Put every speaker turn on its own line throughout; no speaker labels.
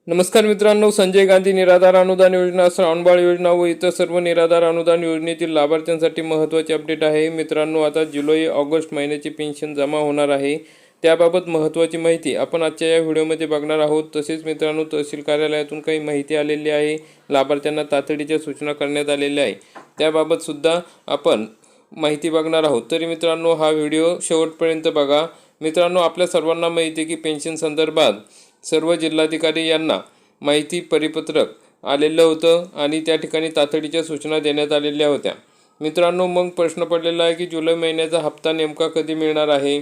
नमस्कार मित्रांनो, संजय गांधी निराधार अनुदान योजना, श्रावणबाळ योजना व इतर सर्व निराधार अनुदान योजनेतील लाभार्थ्यांसाठी महत्त्वाचे अपडेट आहे। मित्रांनो, आता जुलै ऑगस्ट महिन्याची पेन्शन जमा होणार आहे, त्याबाबत महत्त्वाची माहिती आपण आजच्या या व्हिडिओमध्ये बघणार आहोत। तसेच मित्रांनो, तहसील कार्यालयातून काही माहिती आलेली आहे, लाभार्थ्यांना तातडीच्या सूचना करण्यात आलेल्या आहे, त्याबाबत सुद्धा आपण माहिती बघणार आहोत। तरी मित्रांनो, हा व्हिडिओ शेवटपर्यंत बघा। मित्रांनो, आपल्या सर्वांना माहिती आहे की पेन्शन संदर्भात सर्व जिल्हाधिकारी यांना माहिती परिपत्रक आलेलं होतं आणि त्या ठिकाणी तातडीच्या सूचना देण्यात आलेल्या होत्या। मित्रांनो, मग प्रश्न पडलेला आहे की जुलै महिन्याचा हप्ता नेमका कधी मिळणार आहे।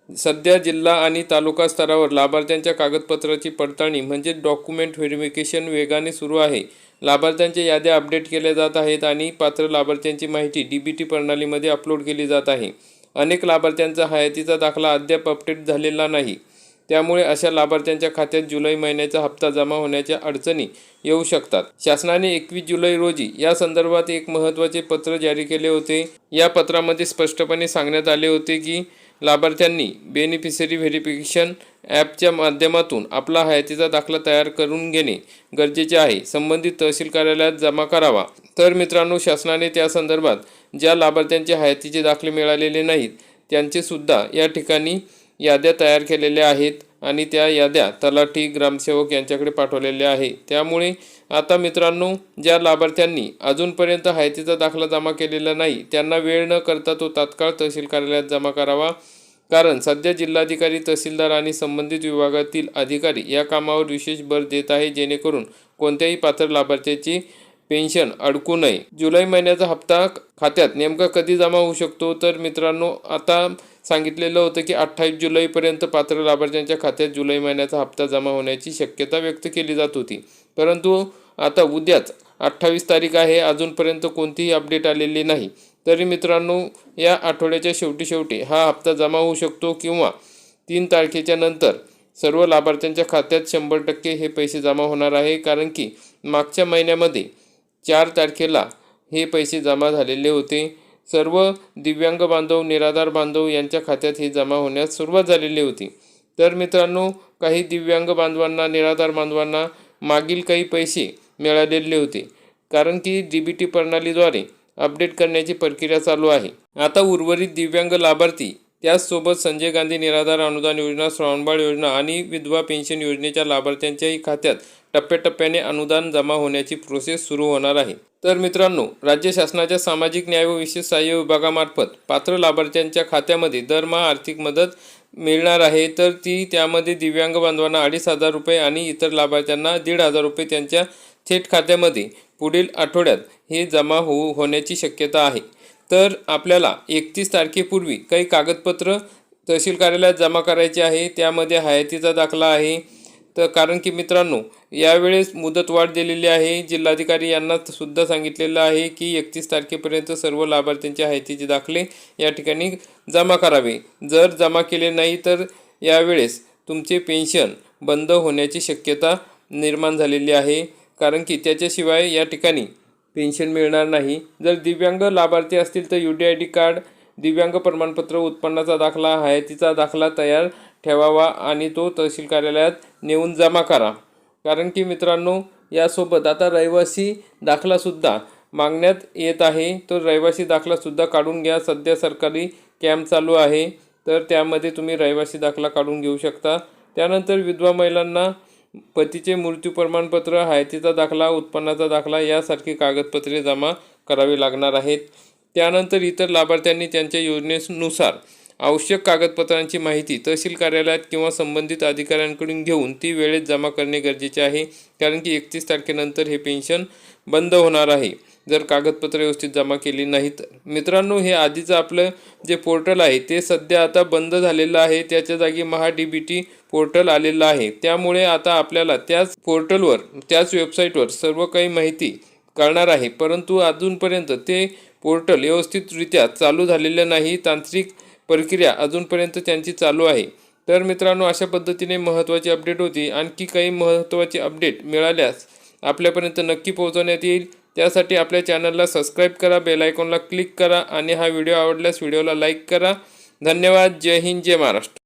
सध्या जिल्हा आणि तालुका स्तरावर लाभार्थ्यांच्या कागदपत्राची पडताळणी म्हणजे डॉक्युमेंट व्हेरिफिकेशन वेगाने सुरू आहे। लाभार्थ्यांच्या याद्या अपडेट केल्या जात आहेत आणि पात्र लाभार्थ्यांची माहिती डीबीटी प्रणालीमध्ये अपलोड केली जात आहे। अनेक लाभार्थ्यांचा हयातीचा दाखला अद्याप अपडेट झालेला नाही, त्यामुळे अशा लाभार्थ्यांच्या खात्यात जुलै महिन्याचा हप्ता जमा होण्याच्या अडचणी येऊ शकतात। शासनाने 21 जुलै रोजी या संदर्भात एक महत्त्वाचे पत्र जारी केले होते। या पत्रामध्ये स्पष्टपणे सांगण्यात आले होते की लाभार्थ्यांनी बेनिफिशरी व्हेरिफिकेशन ॲपच्या माध्यमातून आपला हयातीचा दाखला तयार करून घेणे गरजेचे आहे, संबंधित तहसील कार्यालयात जमा करावा। तर मित्रांनो, शासनाने त्या संदर्भात ज्या लाभार्थ्यांचे हयातीचे दाखले मिळालेले नाहीत त्यांचे सुद्धा या ठिकाणी याद्या तयार केलेल्या आहेत आणि त्या याद्या तलाठी ग्रामसेवक यांच्याकडे पाठवलेल्या आहे। त्यामुळे आता मित्रांनो, ज्या लाभार्थ्यांनी अजूनपर्यंत हयातीचा दाखला जमा केलेला नाही त्यांना वेळ न करता तो तात्काळ तहसील कार्यालयात जमा करावा, कारण सध्या जिल्हाधिकारी, तहसीलदार आणि संबंधित विभागातील अधिकारी या कामावर विशेष भर देत आहे, जेणेकरून कोणत्याही पात्र लाभार्थ्याची पेन्शन अडकू नये। जुलै महिन्याचा हप्ता खात्यात नेमका कधी जमा होऊ शकतो, तर मित्रांनो, आता सांगितलेलं होतं की 28 जुलैपर्यंत पात्र लाभार्थ्यांच्या खात्यात जुलै महिन्याचा हप्ता जमा होण्याची शक्यता व्यक्त केली जात होती, परंतु आता उद्याच 28 तारीख आहे, अजूनपर्यंत कोणतीही अपडेट आलेली नाही। तरी मित्रांनो, या आठवड्याच्या शेवटी हा हप्ता जमा होऊ शकतो किंवा 3 तारखेच्या नंतर सर्व लाभार्थ्यांच्या खात्यात 100% हे पैसे जमा होणार आहे, कारण की मागच्या महिन्यामध्ये 4 तारखेला हे पैसे जमा झालेले होते। सर्व दिव्यांग बांधव, निराधार बांधव यांच्या खात्यात हे जमा होण्यास सुरुवात झालेली होती। तर मित्रांनो, काही दिव्यांग बांधवांना, निराधार बांधवांना मागील काही पैसे मिळालेले होते, कारण की डीबीटी प्रणालीद्वारे अपडेट करण्याची प्रक्रिया चालू आहे। आता उर्वरित दिव्यांग लाभार्थी, त्याचसोबत संजय गांधी निराधार अनुदान योजना, श्रावणबाळ योजना आणि विधवा पेन्शन योजनेच्या लाभार्थ्यांच्याही खात्यात टप्प्याटप्प्याने अनुदान जमा होण्याची प्रोसेस सुरू होणार आहे। तर मित्रांनो, राज्य शासनाच्या सामाजिक न्याय व विशेष सहाय्य विभागामार्फत पात्र लाभार्थ्यांच्या खात्यामध्ये दरमहा आर्थिक मदत मिळणार आहे। तर ती त्यामध्ये दिव्यांग बांधवांना 2,500 रुपये आणि इतर लाभार्थ्यांना 1,500 रुपये त्यांच्या थेट खात्यामध्ये पुढील आठवड्यात हे जमा होण्याची शक्यता आहे। तर आपल्याला 31 तारखेपूर्वी काही कागदपत्र तहसील कार्यालयात जमा करायचे आहे, त्यामध्ये हयातीचा दाखला आहे। तर कारण की मित्रांनो, यावेळेस मुदतवाढ दिलेली आहे, जिल्हाधिकारी यांना सुद्धा सांगितलेलं आहे की 31 तारखेपर्यंत सर्व लाभार्थ्यांचे हयातीचे दाखले या ठिकाणी जमा करावे। जर जमा केले नाही तर यावेळेस तुमचे पेन्शन बंद होण्याची शक्यता निर्माण झालेली आहे, कारण की त्याच्याशिवाय या ठिकाणी पेन्शन मिळणार नाही। जर दिव्यांग लाभार्थी असतील तर UDID कार्ड, दिव्यांग प्रमाणपत्र, उत्पन्नाचा दाखला, हयातीचा दाखला तयार ठेवावा आणि तो तहसील कार्यालयात नेऊन जमा करा। कारण की मित्रांनो, यासोबत आता रहिवासी दाखलासुद्धा मागण्यात येत आहे, तर रहिवासी दाखलासुद्धा काढून घ्या। सध्या सरकारी कॅम्प चालू आहे, तर त्यामध्ये तुम्ही रहिवासी दाखला काढून घेऊ शकता। त्यानंतर विधवा महिलांना पतीचे मृत्यू प्रमाणपत्र, हयातीचा दाखला, उत्पन्नाचा दाखला यासारखी कागदपत्रे जमा करावी लागणार आहेत। त्यानंतर इतर लाभार्थ्यांनी त्यांच्या योजनेनुसार आवश्यक कागदपत्रांची माहिती तहसील कार्यालयात किंवा संबंधित अधिकाऱ्यांकडून घेऊन ती वेळेत जमा करणे गरजेचे आहे, कारण की 31 तारखेनंतर हे पेन्शन बंद होणार आहे जर कागदपत्रे व्यवस्थित जमा केली नाही तर। मित्रांनो, हे आधीचं आपलं जे पोर्टल आहे ते सध्या आता बंद झालेलं आहे, त्याच्या जागी महाडीबीटी पोर्टल आलेलं आहे। त्यामुळे आता आपल्याला त्याच पोर्टलवर, त्याच वेबसाईटवर सर्व काही माहिती कळणार आहे, परंतु अजूनपर्यंत ते पोर्टल व्यवस्थितरित्या चालू झालेलं नाही, तांत्रिक प्रक्रिया अजूनपर्यंत त्यांची चालू आहे। तर मित्रांनो, अशा पद्धतीने महत्त्वाची अपडेट होती। आणखी काही महत्त्वाची अपडेट मिळाल्यास आपल्यापर्यंत नक्की पोहोचवण्यात येईल। त्यासाठी आपल्या चॅनलला सबस्क्राईब करा, बेल आयकॉनला क्लिक करा आणि हा व्हिडिओ आवडल्यास व्हिडिओला लाईक करा। धन्यवाद। जय हिंद, जय महाराष्ट्र।